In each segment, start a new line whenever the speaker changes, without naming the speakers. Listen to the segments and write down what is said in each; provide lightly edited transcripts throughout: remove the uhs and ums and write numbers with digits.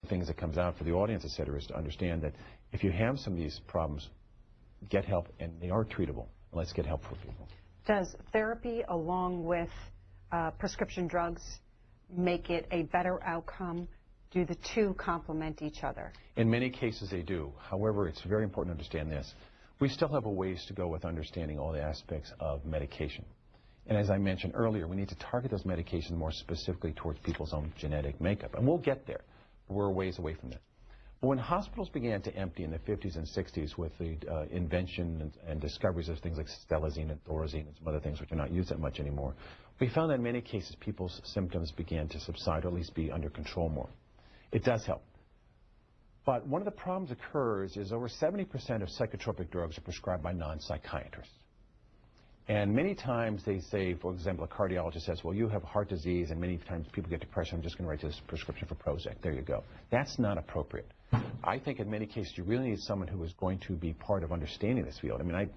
things that comes out for the audience, et cetera, is to understand that if you have some of these problems, get help, and they are treatable. Let's get help for people.
Does therapy along with prescription drugs make it a better outcome? Do the two complement each other?
In many cases they do. However, it's very important to understand this. We still have a ways to go with understanding all the aspects of medication. And as I mentioned earlier, we need to target those medications more specifically towards people's own genetic makeup. And we'll get there. We're a ways away from that. But when hospitals began to empty in the 50s and 60s with the invention and discoveries of things like stelazine and thorazine and some other things which are not used that much anymore, we found that in many cases people's symptoms began to subside or at least be under control more. It does help. But one of the problems occurs is over 70% of psychotropic drugs are prescribed by non-psychiatrists. And many times they say, for example, a cardiologist says, well, you have heart disease, and many times people get depression, I'm just going to write this prescription for Prozac. There you go. That's not appropriate. I think in many cases you really need someone who is going to be part of understanding this field. I mean, I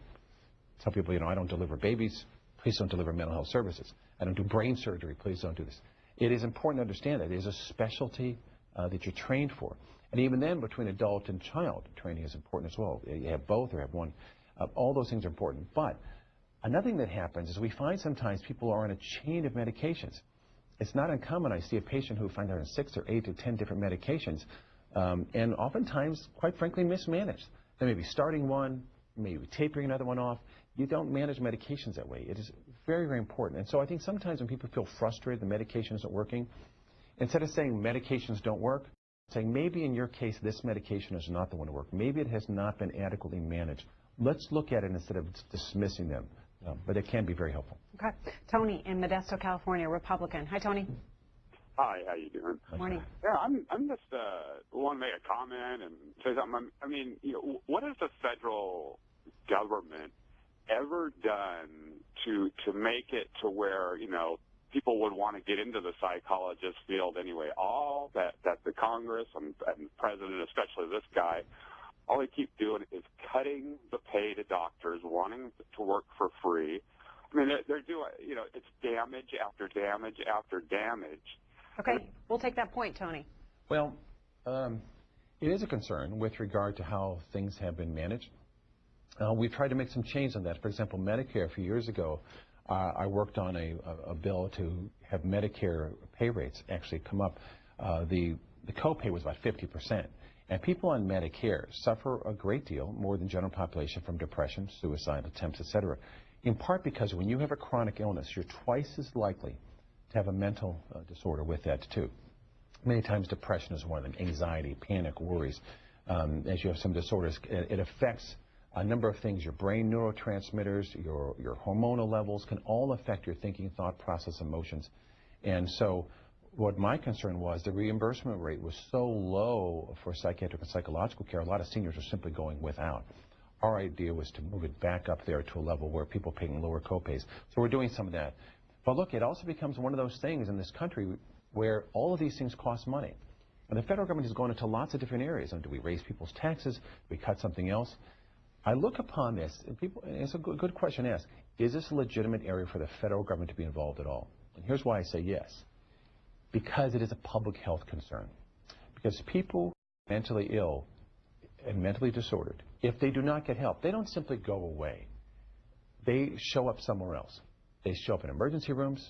tell people, I don't deliver babies. Please don't deliver mental health services. I don't do brain surgery. Please don't do this. It is important to understand that it is a specialty that you're trained for. And even then, between adult and child, training is important as well. You have both or have one. All those things are important. But another thing that happens is we find sometimes people are on a chain of medications. It's not uncommon. I see a patient who finds out on 6 or 8 or 10 different medications, and oftentimes, quite frankly, mismanaged. They may be starting one, maybe tapering another one off. You don't manage medications that way. It is very, very important. And so I think sometimes when people feel frustrated, the medication isn't working, instead of saying medications don't work, saying maybe in your case this medication is not the one to work. Maybe it has not been adequately managed. Let's look at it instead of dismissing them. But it can be very helpful.
Okay. Tony in Modesto, California, Republican. Hi, Tony.
Hi, how you doing?
Morning.
Yeah, I'm just want to make a comment and say something. I mean, what has the federal government ever done to make it to where, people would want to get into the psychologist field anyway? All that the Congress and the president, especially this guy, all they keep doing is cutting the pay to doctors, wanting to work for free. I mean, they're doing, it's damage after damage after damage.
Okay, we'll take that point, Tony.
Well, it is a concern with regard to how things have been managed. We've tried to make some change on that. For example, Medicare, a few years ago, I worked on a bill to have Medicare pay rates actually come up. The copay was about 50%. And people on Medicare suffer a great deal, more than general population, from depression, suicide attempts, etc. In part because when you have a chronic illness, you're twice as likely to have a mental disorder with that too. Many times depression is one of them, anxiety, panic, worries. As you have some disorders, it affects a number of things. Your brain neurotransmitters, your hormonal levels can all affect your thinking, thought process, emotions. And so what my concern was, the reimbursement rate was so low for psychiatric and psychological care, a lot of seniors are simply going without. Our idea was to move it back up there to a level where people are paying lower copays. So we're doing some of that. But look, it also becomes one of those things in this country where all of these things cost money. And the federal government is going into lots of different areas. And do we raise people's taxes? Do we cut something else? I look upon this, and it's a good question to ask. Is this a legitimate area for the federal government to be involved at all? And here's why I say yes. Because it is a public health concern. Because people mentally ill and mentally disordered, if they do not get help, they don't simply go away. They show up somewhere else. They show up in emergency rooms.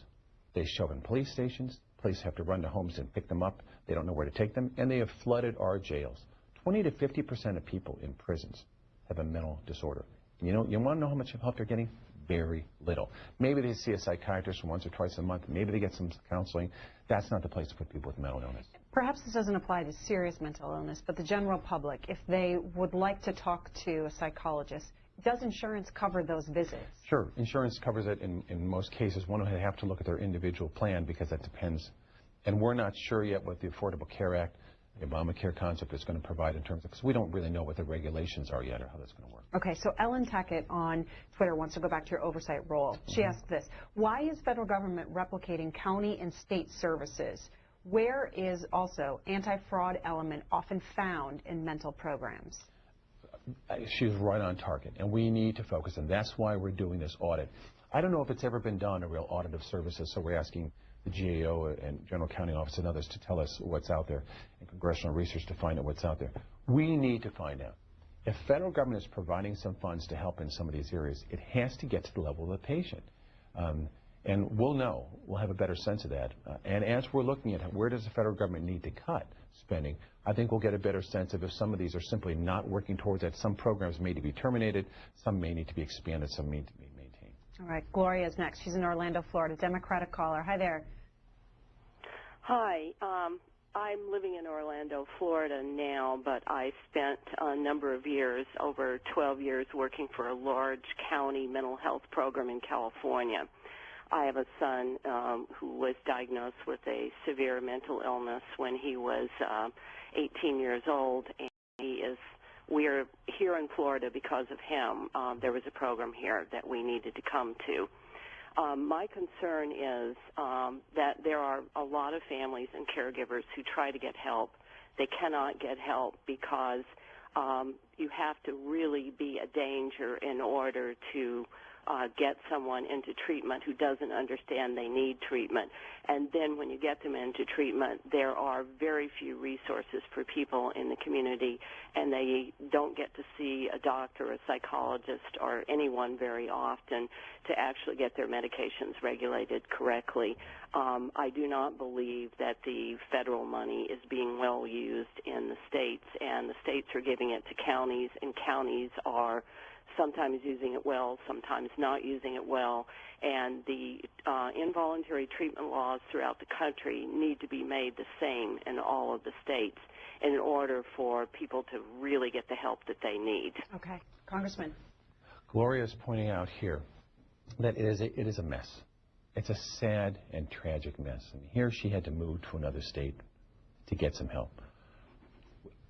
They show up in police stations. Police have to run to homes and pick them up. They don't know where to take them. And they have flooded our jails. 20 to 50% of people in prisons have a mental disorder. You want to know how much help they're getting? Very little. Maybe they see a psychiatrist once or twice a month. Maybe they get some counseling. That's not the place to put people with mental illness.
Perhaps this doesn't apply to serious mental illness, but the general public, if they would like to talk to a psychologist, does insurance cover those visits?
Sure. Insurance covers it in most cases. One would have to look at their individual plan because that depends. And we're not sure yet what the Affordable Care Act, the Obamacare concept is going to provide in terms of, because we don't really know what the regulations are yet or how that's going to work.
Okay, so Ellen Tackett on Twitter wants to go back to your oversight role. She asked this: why is federal government replicating county and state services? Where is also anti-fraud element often found in mental programs?
She's right on target, and we need to focus, and that's why we're doing this audit. I don't know if it's ever been done, a real audit of services, so we're asking the GAO and General Accounting Office and others to tell us what's out there, and congressional research to find out what's out there. We need to find out. If federal government is providing some funds to help in some of these areas, it has to get to the level of the patient. And we'll know. We'll have a better sense of that. And as we're looking at where does the federal government need to cut spending, I think we'll get a better sense of if some of these are simply not working towards that. Some programs may need to be terminated. Some may need to be expanded. Some need to be maintained.
All right. Gloria is next. She's in Orlando, Florida. Democratic caller. Hi there.
Hi. I'm living in Orlando, Florida now, but I spent a number of years, over 12 years, working for a large county mental health program in California. I have a son who was diagnosed with a severe mental illness when he was 18 years old, and we're here in Florida because of him. There was a program here that we needed to come to. My concern is that there are a lot of families and caregivers who try to get help. They cannot get help because you have to really be a danger in order to get someone into treatment who doesn't understand they need treatment. And then when you get them into treatment, there are very few resources for people in the community, and they don't get to see a doctor, a psychologist, or anyone very often to actually get their medications regulated correctly. I do not believe that the federal money is being well used in the states, and the states are giving it to counties, and counties are sometimes using it well, sometimes not using it well, and the involuntary treatment laws throughout the country need to be made the same in all of the states in order for people to really get the help that they need.
Okay. Congressman.
Gloria is pointing out here that it is a mess. It's a sad and tragic mess. I mean, here she had to move to another state to get some help.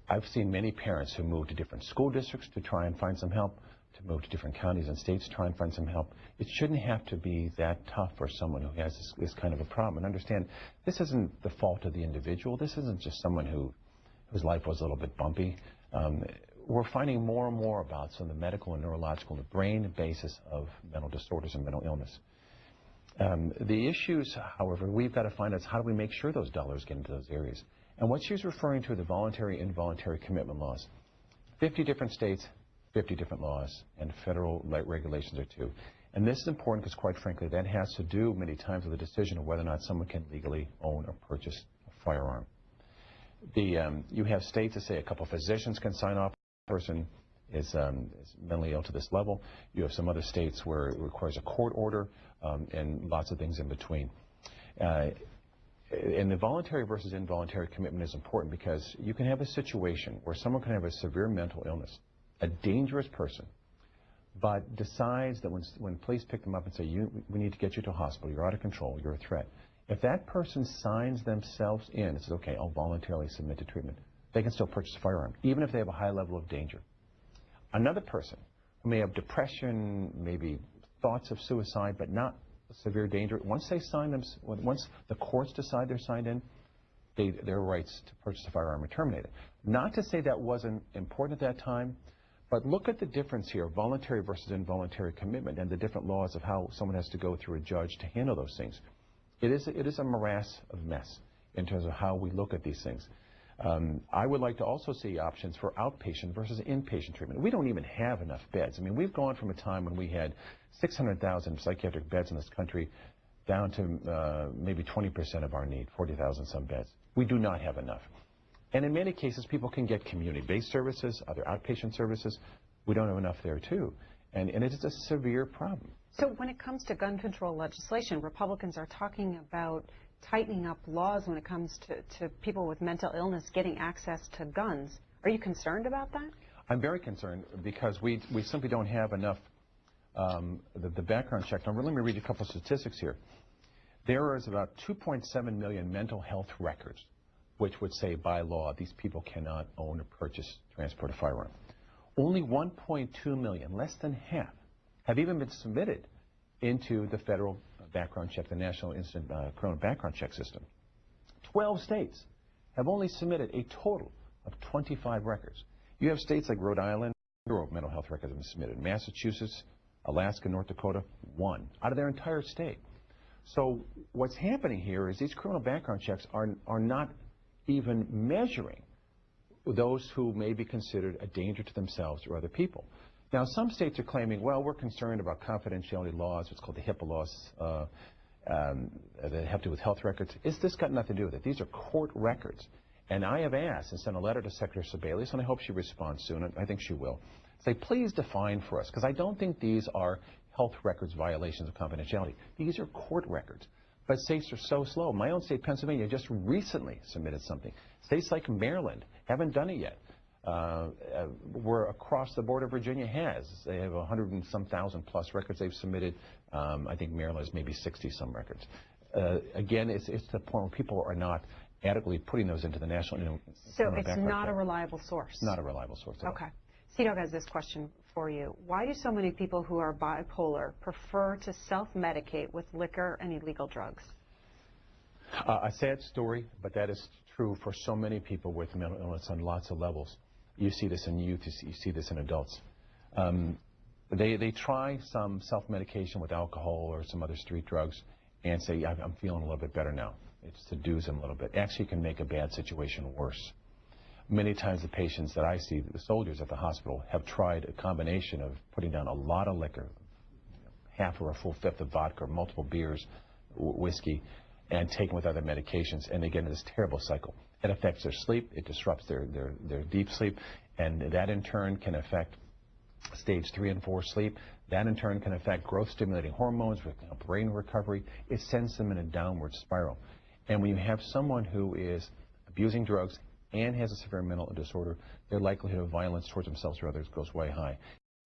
I've seen many parents who move to different school districts to try and find some help, to move to different counties and states to try and find some help. It shouldn't have to be that tough for someone who has this kind of a problem. And understand, this isn't the fault of the individual. This isn't just someone whose life was a little bit bumpy. We're finding more and more about some of the medical and neurological, the brain basis of mental disorders and mental illness. The issues, however, we've got to find out is how do we make sure those dollars get into those areas. And what she's referring to are the voluntary and involuntary commitment laws. 50 different states, 50 different laws, and federal regulations are too. And this is important because, quite frankly, that has to do many times with the decision of whether or not someone can legally own or purchase a firearm. You have states that say a couple of physicians can sign off a person is mentally ill to this level. You have some other states where it requires a court order and lots of things in between. And the voluntary versus involuntary commitment is important because you can have a situation where someone can have a severe mental illness, a dangerous person, but decides that when police pick them up and say, we need to get you to a hospital, you're out of control, you're a threat. If that person signs themselves in and says, okay, I'll voluntarily submit to treatment, they can still purchase a firearm, even if they have a high level of danger. Another person who may have depression, maybe thoughts of suicide, but not severe danger, once the courts decide they're signed in, their rights to purchase a firearm are terminated. Not to say that wasn't important at that time, but look at the difference here, voluntary versus involuntary commitment, and the different laws of how someone has to go through a judge to handle those things. It is a morass of mess in terms of how we look at these things. I would like to also see options for outpatient versus inpatient treatment. We don't even have enough beds. I mean, we've gone from a time when we had 600,000 psychiatric beds in this country down to maybe 20% of our need, 40,000 some beds. We do not have enough. And in many cases, people can get community-based services, other outpatient services. We don't have enough there, too. And it is a severe problem.
So when it comes to gun control legislation, Republicans are talking about tightening up laws when it comes to people with mental illness getting access to guns. Are you concerned about that?
I'm very concerned because we simply don't have enough the background check. Now, let me read you a couple of statistics here. There is about 2.7 million mental health records, which would say by law these people cannot own or purchase, transport a firearm. Only 1.2 million, less than half, have even been submitted into the federal background check, the National Instant Criminal Background Check System. 12 states have only submitted a total of 25 records. You have states like Rhode Island, 0 mental health records have been submitted. Massachusetts, Alaska, North Dakota, 1 out of their entire state. So what's happening here is these criminal background checks are not even measuring those who may be considered a danger to themselves or other people. Now, some states are claiming, well, we're concerned about confidentiality laws, what's called the HIPAA laws, that have to do with health records. This got nothing to do with it. These are court records. And I have asked and sent a letter to Secretary Sebelius, and I hope she responds soon, and I think she will. Say, please define for us, because I don't think these are health records violations of confidentiality. These are court records. But states are so slow. My own state, Pennsylvania, just recently submitted something. States like Maryland haven't done it yet. We're across the border. Virginia has. They have 100 and some thousand plus records they've submitted. I think Maryland has maybe 60 some records. Again, it's the point where people are not adequately putting those into the national.
So it's not a reliable source.
Not a reliable source.
Okay. CDOG has this question for you. Why do so many people who are bipolar prefer to self-medicate with liquor and illegal drugs?
A sad story, but that is true for so many people with mental illness on lots of levels. You see this in youth, you see this in adults. They try some self-medication with alcohol or some other street drugs and say, I'm feeling a little bit better now. It subdues them a little bit. Actually can make a bad situation worse. Many times the patients that I see, the soldiers at the hospital, have tried a combination of putting down a lot of liquor, half or a full fifth of vodka, multiple beers, whiskey, and taken with other medications, and they get into this terrible cycle. It affects their sleep, it disrupts their deep sleep, and that in turn can affect stage 3 and 4 sleep. That in turn can affect growth-stimulating hormones, brain recovery. It sends them in a downward spiral. And when you have someone who is abusing drugs and has a severe mental disorder, their likelihood of violence towards themselves or others goes way high.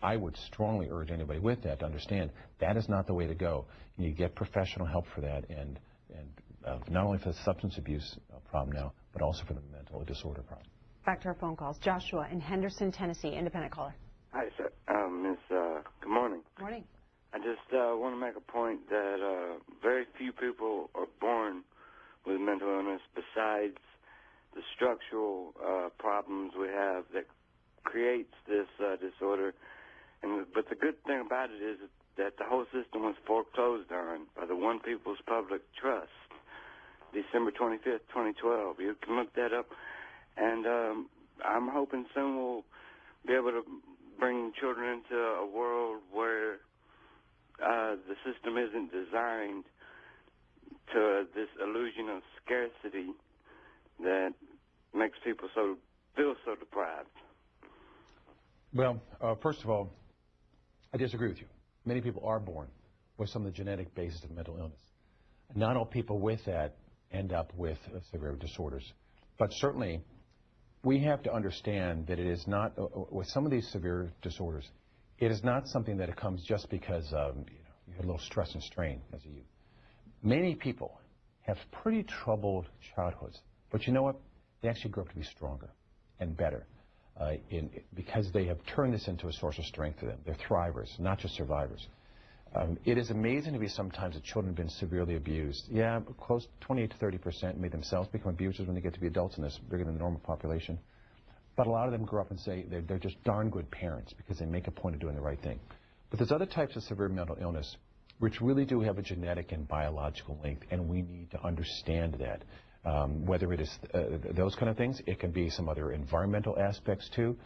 I would strongly urge anybody with that to understand that is not the way to go. You need to get professional help for that, and not only for the substance abuse problem now, but also for the mental disorder problem.
Back to our phone calls. Joshua in Henderson, Tennessee, independent caller.
Hi, sir. Good morning.
Morning.
I just want to make a point that very few people are born with mental illness besides the structural problems we have that creates this disorder. But the good thing about it is that the whole system was foreclosed on by the One People's Public Trust, December 25th, 2012. You can look that up. And I'm hoping soon we'll be able to bring children into a world where the system isn't designed to this illusion of scarcity that makes people feel so deprived.
Well, first of all, I disagree with you. Many people are born with some of the genetic basis of mental illness. Not all people with that end up with severe disorders. But certainly, we have to understand that it is not, with some of these severe disorders, it is not something that it comes just because you had a little stress and strain as a youth. Many people have pretty troubled childhoods, but you know what? They actually grow up to be stronger and better because they have turned this into a source of strength for them. They're thrivers, not just survivors. It is amazing to me sometimes that children have been severely abused. Yeah, close to 28 to 30% may themselves become abusers when they get to be adults, and that's bigger than the normal population. But a lot of them grow up and say they're just darn good parents because they make a point of doing the right thing. But there's other types of severe mental illness which really do have a genetic and biological link, and we need to understand that. Whether it is those kind of things, it can be some other environmental aspects too.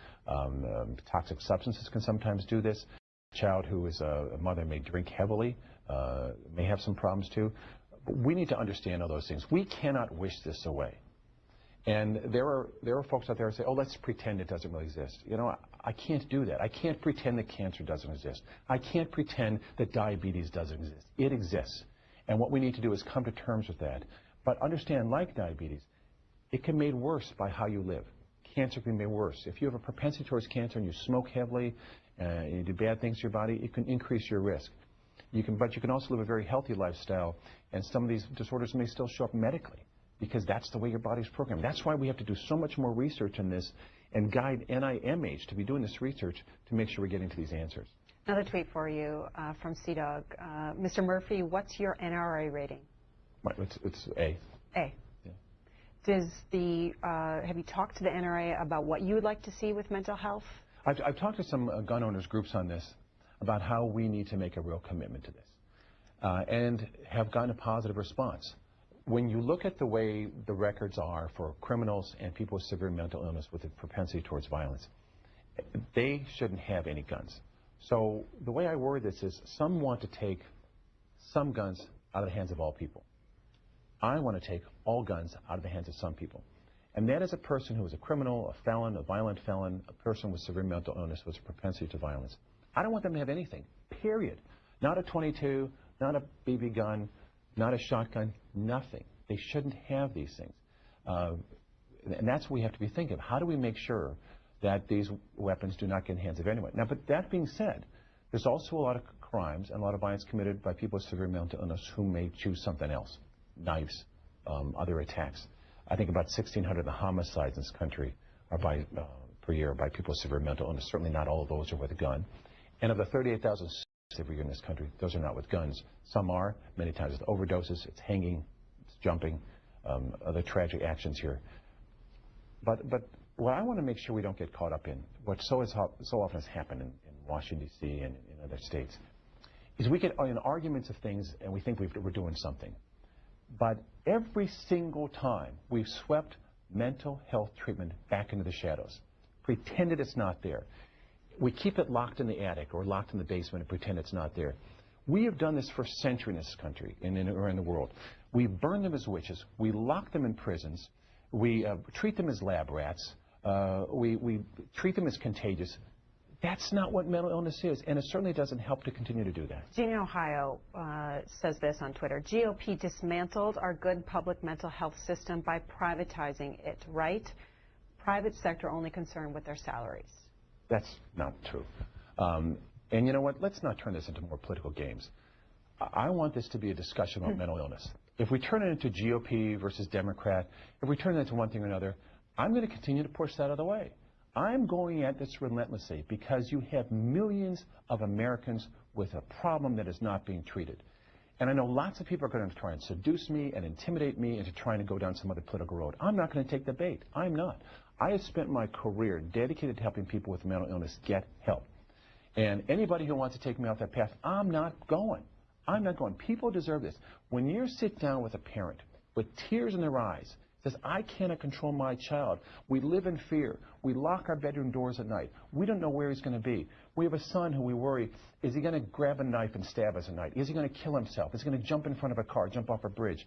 Toxic substances can sometimes do this. A child who is a mother may drink heavily, may have some problems too. But we need to understand all those things. We cannot wish this away. And there are folks out there who say, oh, let's pretend it doesn't really exist. You know, I can't do that. I can't pretend that cancer doesn't exist. I can't pretend that diabetes doesn't exist. It exists. And what we need to do is come to terms with that. But understand, like diabetes, it can be made worse by how you live. Cancer can be made worse. If you have a propensity towards cancer and you smoke heavily, you do bad things to your body, it can increase your risk. But you can also live a very healthy lifestyle, and some of these disorders may still show up medically because that's the way your body's programmed. That's why we have to do so much more research in this and guide NIMH to be doing this research to make sure we're getting to these answers.
Another tweet for you from CDOG. Mr. Murphy, what's your NRA rating?
It's A.
A.
Yeah.
Have you talked to the NRA about what you would like to see with mental health?
I've talked to some gun owners groups on this about how we need to make a real commitment to this. and have gotten a positive response. When you look at the way the records are for criminals and people with severe mental illness with a propensity towards violence, they shouldn't have any guns. So the way I word this is some want to take some guns out of the hands of all people. I want to take all guns out of the hands of some people. And that is a person who is a criminal, a felon, a violent felon, a person with severe mental illness with a propensity to violence. I don't want them to have anything, period. Not a .22, not a BB gun, not a shotgun, nothing. They shouldn't have these things. And that's what we have to be thinking of. How do we make sure that these weapons do not get in the hands of anyone? Now, but that being said, there's also a lot of crimes and a lot of violence committed by people with severe mental illness who may choose something else, knives, other attacks. I think about 1,600 of the homicides in this country are per year by people with severe mental illness. Certainly not all of those are with a gun. And of the 38,000 every year in this country, those are not with guns. Some are, many times with overdoses. It's hanging, it's jumping, other tragic actions here. But what I want to make sure we don't get caught up in, what so often has happened in Washington, D.C. and in other states, is we get in arguments of things and we think we're doing something. But every single time we've swept mental health treatment back into the shadows, pretended it's not there. We keep it locked in the attic or locked in the basement and pretend it's not there. We have done this for centuries in this country and around the world. We burn them as witches. We lock them in prisons. We treat them as lab rats. We treat them as contagious. That's not what mental illness is, and it certainly doesn't help to continue to do that.
Gina Ohio says this on Twitter. GOP dismantled our good public mental health system by privatizing it, right? Private sector only concerned with their salaries.
That's not true. And you know what? Let's not turn this into more political games. I want this to be a discussion about mental illness. If we turn it into GOP versus Democrat, if we turn it into one thing or another, I'm going to continue to push that out of the way. I'm going at this relentlessly because you have millions of Americans with a problem that is not being treated. And I know lots of people are going to try and seduce me and intimidate me into trying to go down some other political road. I'm not going to take the bait. I'm not. I have spent my career dedicated to helping people with mental illness get help. And anybody who wants to take me off that path, I'm not going. I'm not going. People deserve this. When you sit down with a parent with tears in their eyes, says, I cannot control my child. We live in fear. We lock our bedroom doors at night. We don't know where he's going to be. We have a son who we worry, is he going to grab a knife and stab us at night? Is he going to kill himself? Is he going to jump in front of a car, jump off a bridge?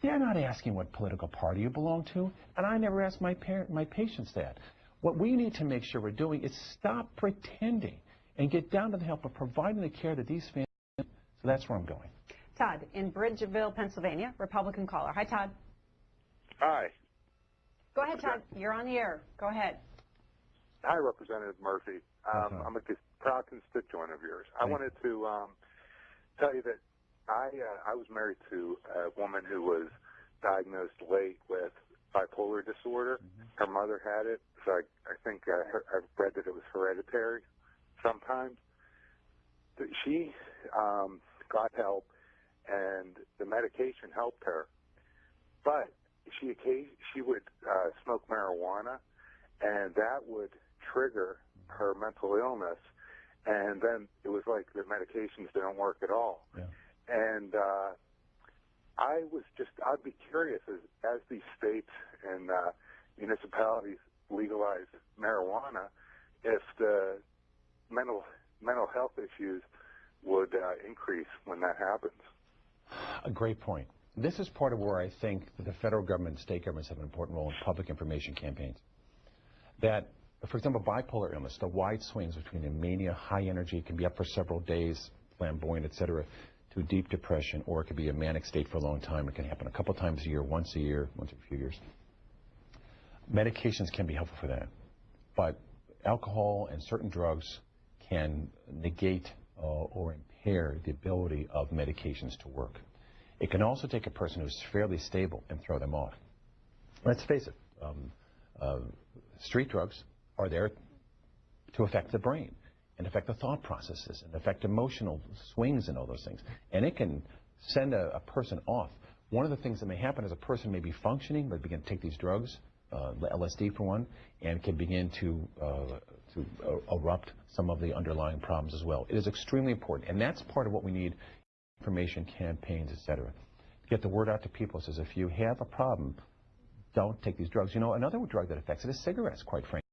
They're not asking what political party you belong to, and I never ask my patients that. What we need to make sure we're doing is stop pretending and get down to the help of providing the care that these families need. So that's where I'm going.
Todd, in Bridgeville, Pennsylvania, Republican caller. Hi, Todd.
Hi.
Go ahead, Todd. You're on the air. Go ahead.
Hi, Representative Murphy. I'm a proud constituent of yours. I wanted to tell you that I was married to a woman who was diagnosed late with bipolar disorder. Her mother had it, so I think I've read that it was hereditary sometimes. She got help, and the medication helped her. But she would smoke marijuana, and that would trigger her mental illness, and then it was like the medications didn't work at all.
Yeah.
And I'd be curious as these states and municipalities legalize marijuana, if the mental health issues would increase when that happens.
A great point. This is part of where I think that the federal government and state governments have an important role in public information campaigns. That, for example, bipolar illness, the wide swings between a mania, high energy, can be up for several days, flamboyant, et cetera, to deep depression, or it could be a manic state for a long time. It can happen a couple times a year, once every few years. Medications can be helpful for that. But alcohol and certain drugs can negate or impair the ability of medications to work. It can also take a person who's fairly stable and throw them off. Let's face it, street drugs are there to affect the brain and affect the thought processes and affect emotional swings and all those things. And it can send a person off. One of the things that may happen is a person may be functioning, but begin to take these drugs, LSD for one, and can begin to erupt some of the underlying problems as well. It is extremely important, and that's part of what we need information campaigns, etc. Get the word out to people. Says if you have a problem, don't take these drugs. You know, another drug that affects it is cigarettes, quite frankly.